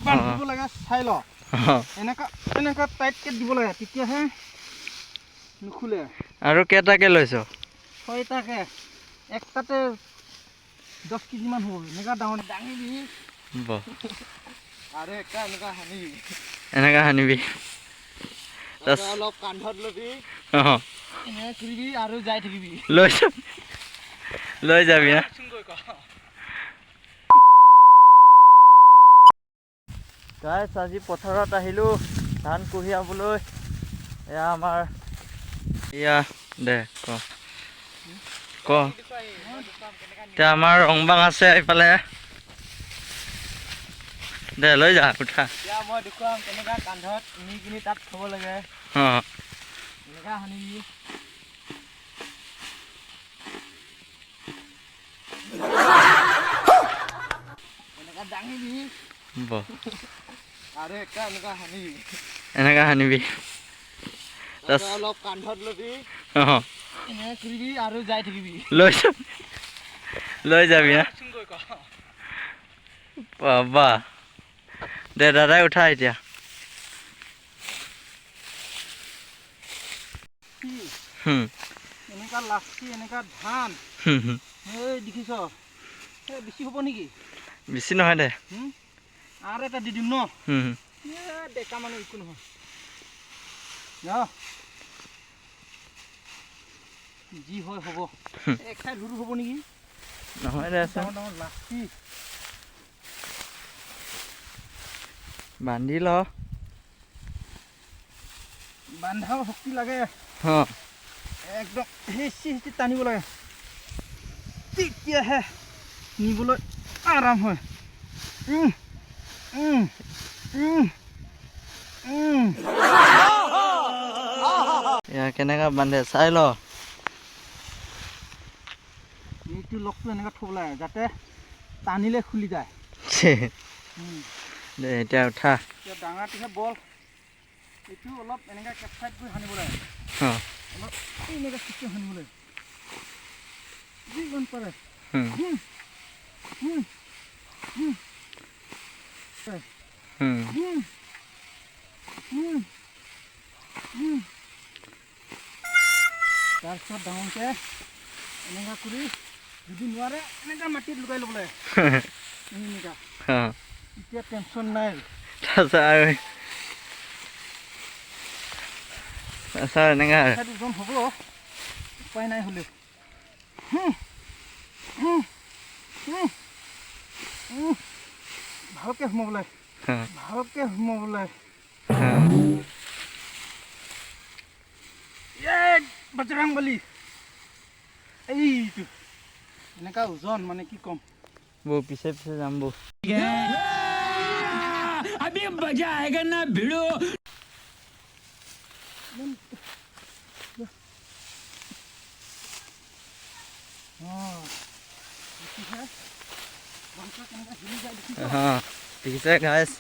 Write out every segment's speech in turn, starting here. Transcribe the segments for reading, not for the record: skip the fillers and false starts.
বান্ধিব লাগে চাই ল এনেকা টাইটকে দিব লাগে তেতিয়াহে নুখুলে আৰু কেইটাকে লৈছ 6টাকে একটাতে 10 কেজি মান হ'ব এনেকা ডাঙৰ দাঙিবি আৰু একটা এনেকা হানিবি অলপ কান্ধত লবি এনে কৰিবি আৰু যাই থাকিবি লৈ যাবি না গাইছ আজি পথাৰত আহিলোঁ ধান কঢ়িয়াবলৈ এয়া আমাৰ এয়া দে ক এতিয়া আমাৰ ৰংবাং আছে এইফালে দে লৈ যা উঠা এতিয়া মই দেখুৱাম কেনেকা কান্ধত নি কিনি তাত থ'ব লাগে এনেকা হানিবি এনেকা দাঙিবি আৰু একটা এনেকা হানিবি অলপ কান্ধত লবি এনে কৰিবি আৰু যাই থাকিবি লৈ যাবি না বাবা দে দাদাই উঠা এতিয়া এনেকা লাচি এনেকা ধান এই দেখিছ বেছি হ'ব নেকি বেছি নহয় দে আৰু এটা দি দিম ন ডেকা মানুহ একো নহয় যি হয় হ'ব এক ঠাইত সৰু হ'ব নেকি নহয় দে ডাঙৰ লাচি বান্ধি ল বান্ধাও শক্তি লাগে একদম হেঁচি টানিব লাগে তেতিয়াহে নিবলৈ আৰাম হয় এয়া কেনেকা বান্ধে চাই ল এইটো লগটো এনেকা থ'ব লাগে যাতে টানিলে খুলি যায় দে এতিয়া উঠা এতিয়া ডাঙৰটোহে বল এইটো অলপ এনেকা কেপচাইট কৰি সানিব লাগে অলপ এনেকা চিষ্টেম সানিব লাগে যিমান পাৰে তাৰপিছত ডাঙৰকৈ এনেকা কৰি যদি নোৱাৰে এনেকা মাটিত লুকাই ল'ব লাগে এনেকা এতিয়া টেনশ্যন নাই এনেকা ওজন হ'ব উপায় নাই হ'লে ভালকৈ সোমাব লাগে বজৰংবলী এইটো এনেকা ওজন মানে কি ক'ম বৌ পিছে যাম বৌ अभी मजा आएगा ना भिड़ो দেখিছে গাইছ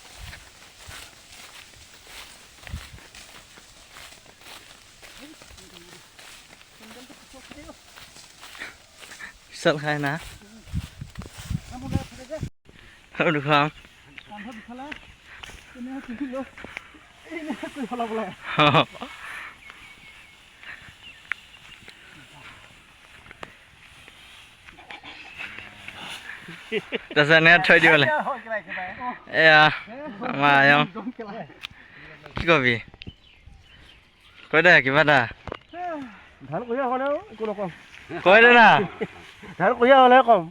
পিছল খাই না দেখুৱাম তাৰপিছত এনেকৈ থৈ দিবলৈ এয়া আমাৰ আয়ং কি কবি কৈ দে কিবা এটা ধান কঢ়িয়া হ'লেও একো নকওঁ কৈ দে না ধান কঢ়িয়া হ'লে কম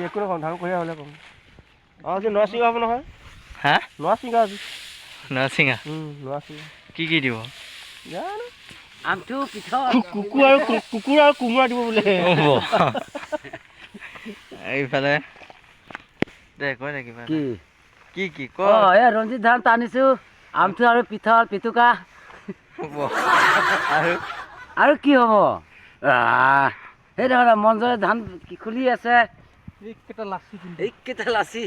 একো নকওঁ ধান কঢ়িয়া হ'লে কম আজি নোৱা চিঙা হ'ব নহয় হা নোৱা চিঙা আজি নৰসিঙা নোৱা চিঙা কি দিব জানো আমটো পিঠা কুকুৰ আৰু কোমোৰা দিব বোলে এইফালে দে কৈ দে কিবা কি ক এই ৰঞ্জিত ধান টানিছো আমটো আৰু পিঠল পিতুকা আৰু কি হ'ব সেই দেখোন মঞ্জৰে ধান খুলি আছে এইকেইটা লাচি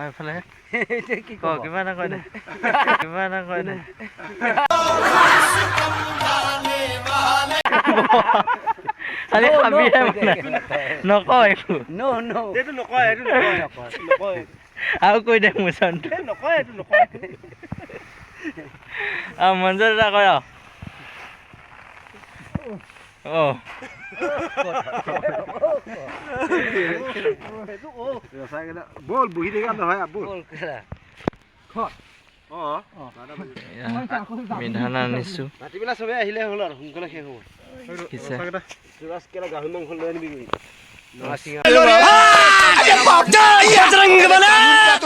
এইফালে কিবা এটা কৈ দে খালি খাবিহে মানে নকওঁ একো এইটো নকয় এইটো নকয় আৰু কৈ দে মোচনটো নকয় এইটো নকয় আৰু মঞ্জুৰ এটা কৰ বল বহি দেখা নহয় বল মিধান আনিছো ৰাতিবেলা চবে আহিলে হ'ল আৰু সোনকালে শেষ হ'ব গাহৰি মাংস লৈ আনিবি ये रंग बना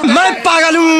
मैं पागल हूँ